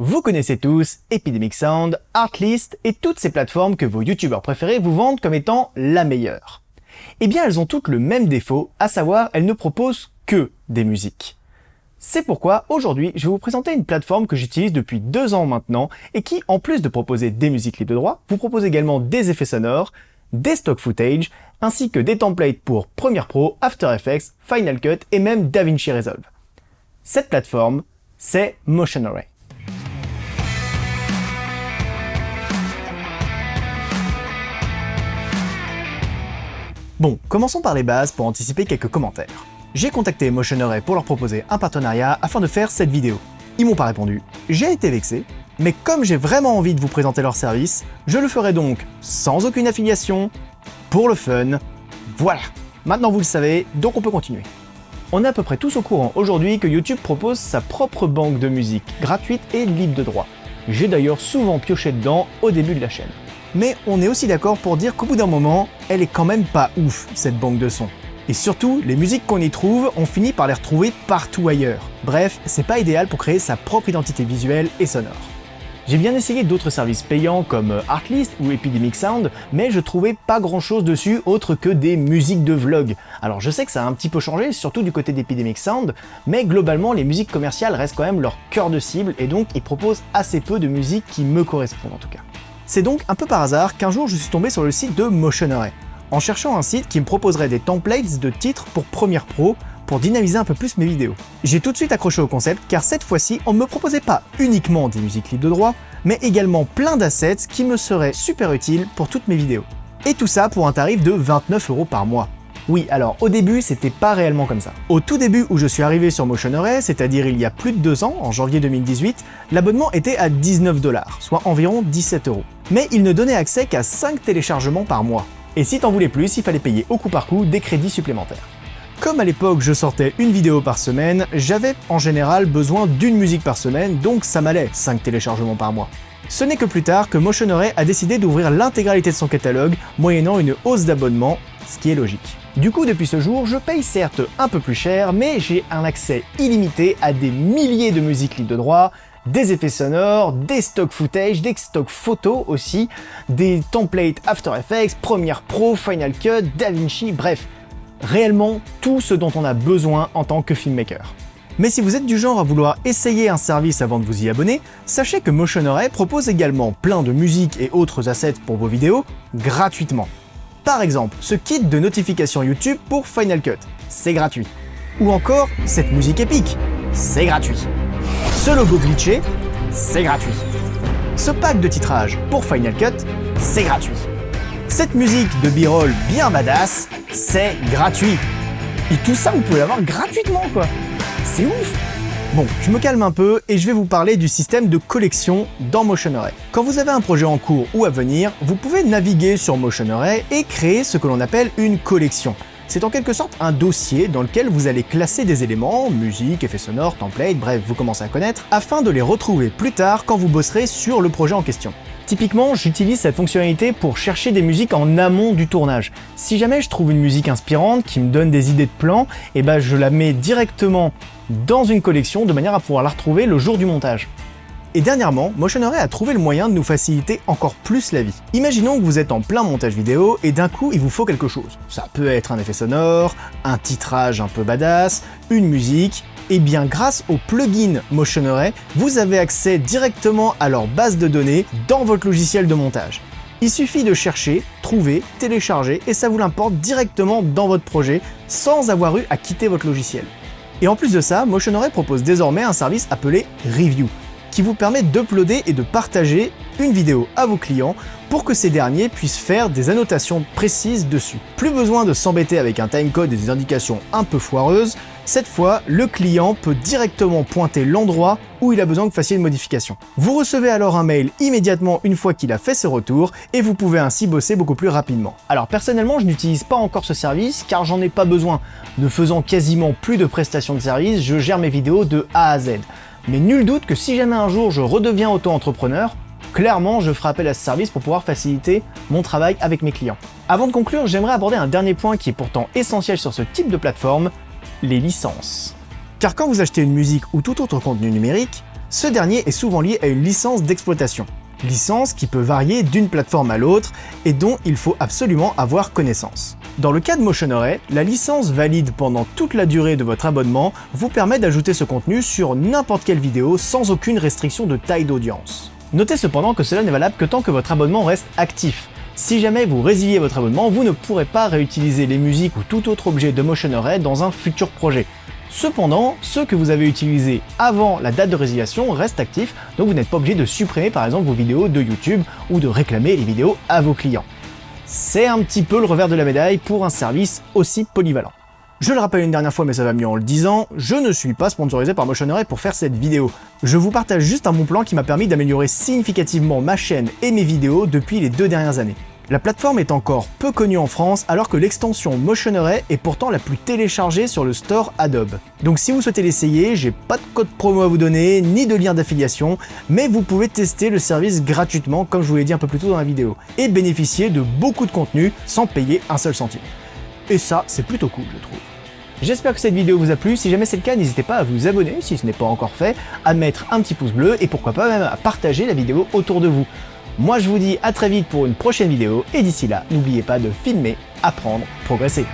Vous connaissez tous Epidemic Sound, Artlist et toutes ces plateformes que vos youtubeurs préférés vous vendent comme étant la meilleure. Eh bien elles ont toutes le même défaut, à savoir elles ne proposent que des musiques. C'est pourquoi aujourd'hui je vais vous présenter une plateforme que j'utilise depuis 2 ans maintenant et qui, en plus de proposer des musiques libres de droit, vous propose également des effets sonores, des stock footage, ainsi que des templates pour Premiere Pro, After Effects, Final Cut et même DaVinci Resolve. Cette plateforme, c'est Motion Array. Bon, commençons par les bases pour anticiper quelques commentaires. J'ai contacté Motion Array pour leur proposer un partenariat afin de faire cette vidéo. Ils m'ont pas répondu, j'ai été vexé, mais comme j'ai vraiment envie de vous présenter leur service, je le ferai donc sans aucune affiliation, pour le fun, voilà. Maintenant vous le savez, donc on peut continuer. On est à peu près tous au courant aujourd'hui que YouTube propose sa propre banque de musique, gratuite et libre de droit. J'ai d'ailleurs souvent pioché dedans au début de la chaîne. Mais on est aussi d'accord pour dire qu'au bout d'un moment, elle est quand même pas ouf, cette banque de sons. Et surtout, les musiques qu'on y trouve, on finit par les retrouver partout ailleurs. Bref, c'est pas idéal pour créer sa propre identité visuelle et sonore. J'ai bien essayé d'autres services payants comme Artlist ou Epidemic Sound, mais je trouvais pas grand chose dessus autre que des musiques de vlog. Alors je sais que ça a un petit peu changé, surtout du côté d'Epidemic Sound, mais globalement les musiques commerciales restent quand même leur cœur de cible et donc ils proposent assez peu de musiques qui me correspondent en tout cas. C'est donc un peu par hasard qu'un jour je suis tombé sur le site de Motion Array, en cherchant un site qui me proposerait des templates de titres pour Premiere Pro pour dynamiser un peu plus mes vidéos. J'ai tout de suite accroché au concept car cette fois-ci on ne me proposait pas uniquement des musiques libres de droit, mais également plein d'assets qui me seraient super utiles pour toutes mes vidéos. Et tout ça pour un tarif de 29 € par mois. Oui, alors au début c'était pas réellement comme ça. Au tout début où je suis arrivé sur Motion Array, c'est-à-dire il y a plus de 2 ans, en janvier 2018, l'abonnement était à 19 $, soit environ 17 €. Mais il ne donnait accès qu'à 5 téléchargements par mois. Et si t'en voulais plus, il fallait payer au coup par coup des crédits supplémentaires. Comme à l'époque je sortais une vidéo par semaine, j'avais en général besoin d'une musique par semaine, donc ça m'allait 5 téléchargements par mois. Ce n'est que plus tard que Motion Array a décidé d'ouvrir l'intégralité de son catalogue, moyennant une hausse d'abonnement, ce qui est logique. Du coup, depuis ce jour, je paye certes un peu plus cher, mais j'ai un accès illimité à des milliers de musiques libres de droit, des effets sonores, des stock footage, des stock photos aussi, des templates After Effects, Premiere Pro, Final Cut, DaVinci, bref, réellement tout ce dont on a besoin en tant que filmmaker. Mais si vous êtes du genre à vouloir essayer un service avant de vous y abonner, sachez que Motion Array propose également plein de musiques et autres assets pour vos vidéos gratuitement. Par exemple, ce kit de notification YouTube pour Final Cut, c'est gratuit. Ou encore, cette musique épique, c'est gratuit. Ce logo glitché, c'est gratuit. Ce pack de titrage pour Final Cut, c'est gratuit. Cette musique de b-roll bien badass, c'est gratuit. Et tout ça, vous pouvez l'avoir gratuitement, quoi. C'est ouf! Bon, je me calme un peu et je vais vous parler du système de collection dans Motion Array. Quand vous avez un projet en cours ou à venir, vous pouvez naviguer sur Motion Array et créer ce que l'on appelle une collection. C'est en quelque sorte un dossier dans lequel vous allez classer des éléments, musique, effets sonores, templates, bref, vous commencez à connaître, afin de les retrouver plus tard quand vous bosserez sur le projet en question. Typiquement, j'utilise cette fonctionnalité pour chercher des musiques en amont du tournage. Si jamais je trouve une musique inspirante qui me donne des idées de plans, et ben je la mets directement dans une collection de manière à pouvoir la retrouver le jour du montage. Et dernièrement, Motion Array a trouvé le moyen de nous faciliter encore plus la vie. Imaginons que vous êtes en plein montage vidéo et d'un coup il vous faut quelque chose. Ça peut être un effet sonore, un titrage un peu badass, une musique. Et bien grâce au plugin Motion Array, vous avez accès directement à leur base de données dans votre logiciel de montage. Il suffit de chercher, trouver, télécharger et ça vous l'importe directement dans votre projet sans avoir eu à quitter votre logiciel. Et en plus de ça, Motion Array propose désormais un service appelé Review, qui vous permet d'uploader et de partager une vidéo à vos clients pour que ces derniers puissent faire des annotations précises dessus. Plus besoin de s'embêter avec un timecode et des indications un peu foireuses, cette fois, le client peut directement pointer l'endroit où il a besoin que vous fassiez une modification. Vous recevez alors un mail immédiatement une fois qu'il a fait ses retours et vous pouvez ainsi bosser beaucoup plus rapidement. Alors personnellement, je n'utilise pas encore ce service car j'en ai pas besoin. Ne faisant quasiment plus de prestations de service, je gère mes vidéos de A à Z. Mais nul doute que si jamais un jour je redeviens auto-entrepreneur, clairement je ferai appel à ce service pour pouvoir faciliter mon travail avec mes clients. Avant de conclure, j'aimerais aborder un dernier point qui est pourtant essentiel sur ce type de plateforme, les licences. Car quand vous achetez une musique ou tout autre contenu numérique, Ce dernier est souvent lié à une licence d'exploitation. Licence qui peut varier d'une plateforme à l'autre et dont il faut absolument avoir connaissance. Dans le cas de Motionarray, la licence valide pendant toute la durée de votre abonnement vous permet d'ajouter ce contenu sur n'importe quelle vidéo sans aucune restriction de taille d'audience. Notez cependant que cela n'est valable que tant que votre abonnement reste actif. Si jamais vous résiliez votre abonnement, vous ne pourrez pas réutiliser les musiques ou tout autre objet de Motionarray dans un futur projet. Cependant, ceux que vous avez utilisés avant la date de résiliation restent actifs, donc vous n'êtes pas obligé de supprimer par exemple vos vidéos de YouTube ou de réclamer les vidéos à vos clients. C'est un petit peu le revers de la médaille pour un service aussi polyvalent. Je le rappelle une dernière fois, mais ça va mieux en le disant, je ne suis pas sponsorisé par Motionarray pour faire cette vidéo. Je vous partage juste un bon plan qui m'a permis d'améliorer significativement ma chaîne et mes vidéos depuis les 2 dernières années. La plateforme est encore peu connue en France alors que l'extension Motionarray est pourtant la plus téléchargée sur le store Adobe. Donc si vous souhaitez l'essayer, j'ai pas de code promo à vous donner, ni de lien d'affiliation, mais vous pouvez tester le service gratuitement comme je vous l'ai dit un peu plus tôt dans la vidéo, et bénéficier de beaucoup de contenu sans payer un seul centime. Et ça, c'est plutôt cool je trouve. J'espère que cette vidéo vous a plu, si jamais c'est le cas, n'hésitez pas à vous abonner si ce n'est pas encore fait, à mettre un petit pouce bleu et pourquoi pas même à partager la vidéo autour de vous. Moi je vous dis à très vite pour une prochaine vidéo et d'ici là, n'oubliez pas de filmer, apprendre, progresser.